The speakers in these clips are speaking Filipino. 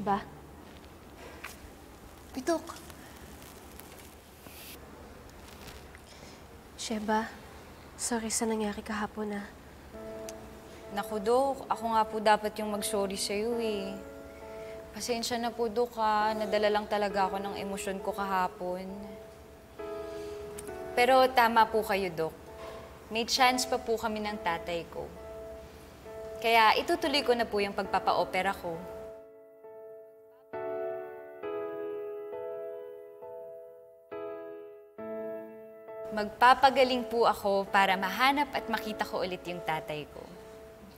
Sheba? Dok. Sheba, sorry sa nangyari kahapon na. Naku, Dok. Ako nga po dapat yung mag-sorry sa'yo eh. Pasensya na po, Dok ha. Nadala lang talaga ako ng emosyon ko kahapon. Pero tama po kayo, Dok. May chance pa po kami ng tatay ko. Kaya itutuloy ko na po yung pagpapa-opera ko. Magpapagaling po ako para mahanap at makita ko ulit yung tatay ko.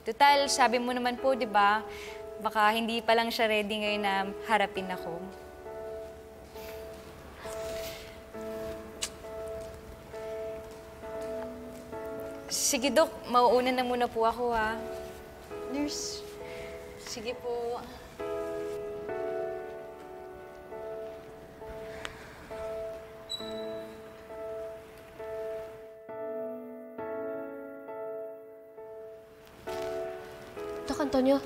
Total, sabi mo naman po, di ba? Baka hindi pa lang siya ready ngayon na harapin ako. Sige, Dok. Mauuna na muna po ako, ha? Nurse. Sige po. Dok Antonio,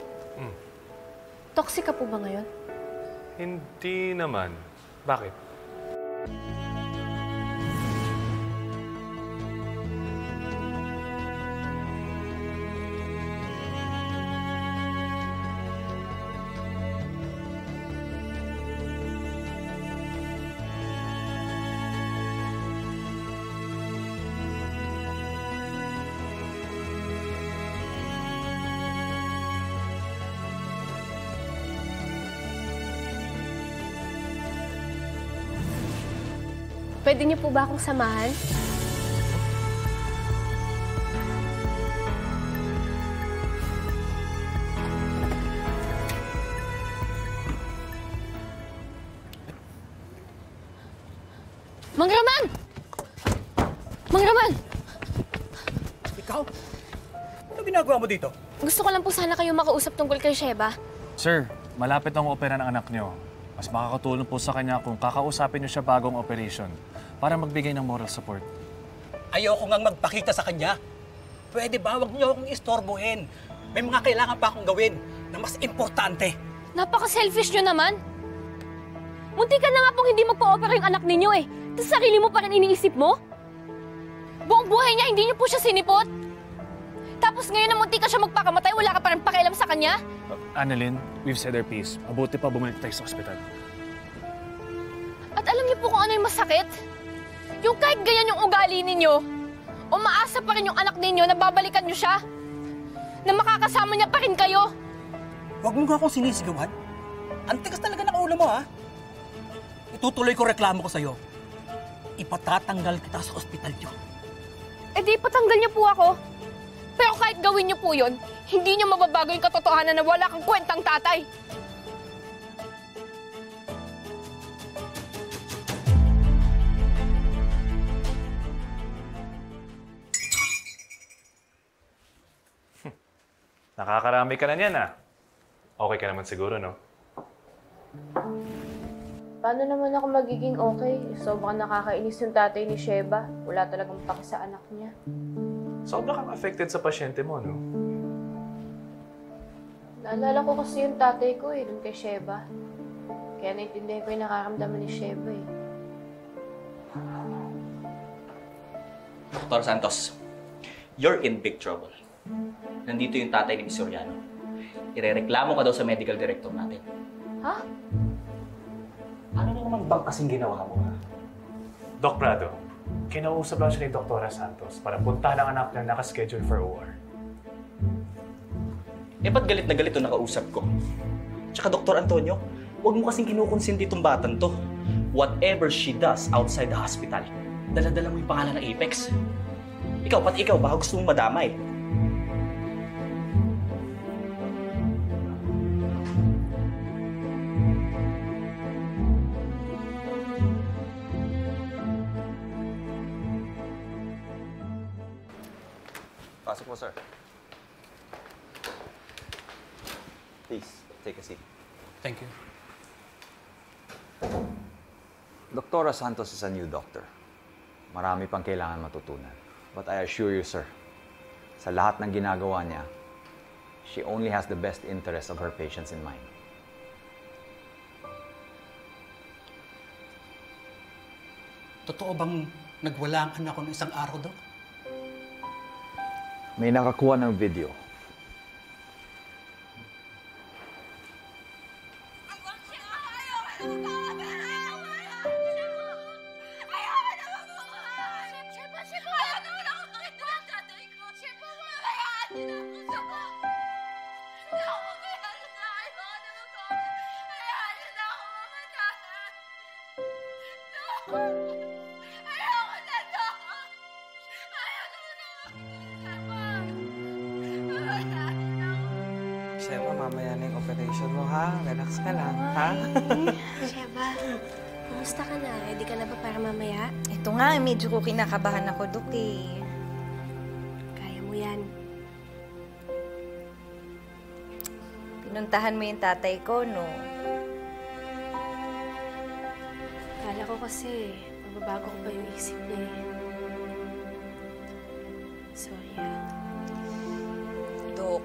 toxic ka po ba ngayon? Hindi naman. Bakit? Pwede niyo po ba akong samahan? Mang Roman! Mang Roman! Ikaw? Ano ginagawa mo dito? Gusto ko lang po sana kayo makausap tungkol kay Sheba. Sir, malapit ang opera ng anak niyo. Mas makakatulong po sa kanya kung kakausapin niyo siya bagong operation para magbigay ng moral support. Ayoko ngang magpakita sa kanya. Pwede ba? Huwag niyo akong istorbohin. May mga kailangan pa akong gawin na mas importante. Napaka-selfish niyo naman. Munti ka na nga pong hindi magpa-opera yung anak ninyo eh. Tapos sarili mo pa rin iniisip mo? Buong buhay niya, hindi niyo po siya sinipot. Tapos ngayon na munti ka siya magpakamatay, wala ka pa rin pakialam sa kanya? Annalyn, we've said our piece. Mabuti pa bumalik tayo sa ospital. At alam niyo po kung ano yung masakit? Yung kahit ganyan yung ugali ninyo, umaasa pa rin yung anak ninyo na babalikan niyo siya. Na makakasama niya pa rin kayo. Huwag mo nga akong sinisigawan. Ang tigas talaga ng ulo mo, ha? Itutuloy ko reklamo ko sa'yo. Ipatatanggal kita sa ospital niyo. Eh di patanggal niyo po ako. Pero kahit gawin niyo po yun, hindi niyo mababago yung katotohanan na wala kang kwentang tatay. Nakakarami ka na niyan, ah. Okay ka naman siguro, no? Paano naman ako magiging okay? Sobrang nakakainis yung tatay ni Sheba. Wala talagang paki sa anak niya. Sobra kang affected sa pasyente mo, no? Naalala ko kasi yung tatay ko dun kay Sheba. Kaya naintindihan ko yung nakaramdaman ni Sheba eh. Dr. Santos, you're in big trouble. Nandito yung tatay ni Miss Soriano. Irereklamo ka daw sa medical director natin. Ha? Ano naman bang kasing ginawa mo, ha? Doc Prado, kinausap lang siya ni Dr. Santos para puntahan ang anak na nakaschedule for OR. Eh, ba't galit na galit yung nakausap ko? Tsaka, Dr. Antonio, huwag mo kasing kinukonsinti itong batang to. Whatever she does outside the hospital, dala-dala mo yung pangalan ng Apex. Ikaw, pati ikaw, baka gusto mong madamay. Pasok po, sir. Please, take a seat. Thank you. Dr. Santos is a new doctor. Marami pang kailangan matutunan. But I assure you, sir, sa lahat ng ginagawa niya, she only has the best interest of her patients in mind. Totoo bang nagwala ang anak ko ng isang araw, Dok? May nakakuha ng video. Sheba, mamaya na yung operation mo, ha? Relax ka lang, ha? Sheba, kumusta ka na? Ready ka na ba para mamaya? Ito nga, medyo ko kinakabahan ako, Dok, eh. Kaya mo yan. Pinuntahan mo yung tatay ko, no? Kala ko kasi, magbabago ko pa yung isip niya eh. Sorry ah. Dok,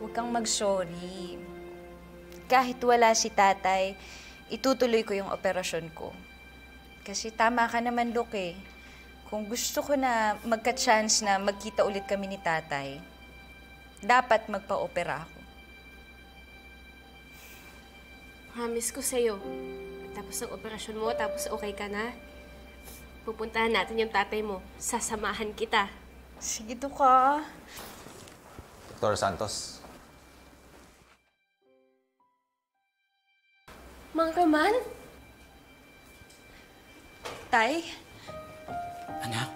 huwag kang mag-sorry. Kahit wala si tatay, itutuloy ko yung operasyon ko. Kasi tama ka naman, Dok, eh. Kung gusto ko na magka-chance na magkita ulit kami ni tatay, dapat magpa-opera ako. Promise ko sa'yo. Tapos ng operasyon mo, tapos okay ka na, pupuntahan natin yung tatay mo. Sasamahan kita. Sige, Dok, ah. Dr. Santos. Mang Roman? Tay? Anak?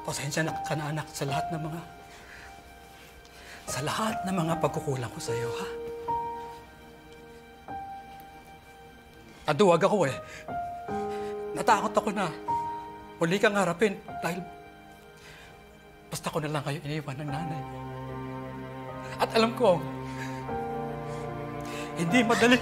Pasensya na ka na, anak, sa lahat ng mga pagkukulang ko sa iyo, ha? Naduwag ako eh. Natakot ako na huli kang harapin dahil basta ko na lang kayo iniwan ng nanay. At alam ko, hindi madali.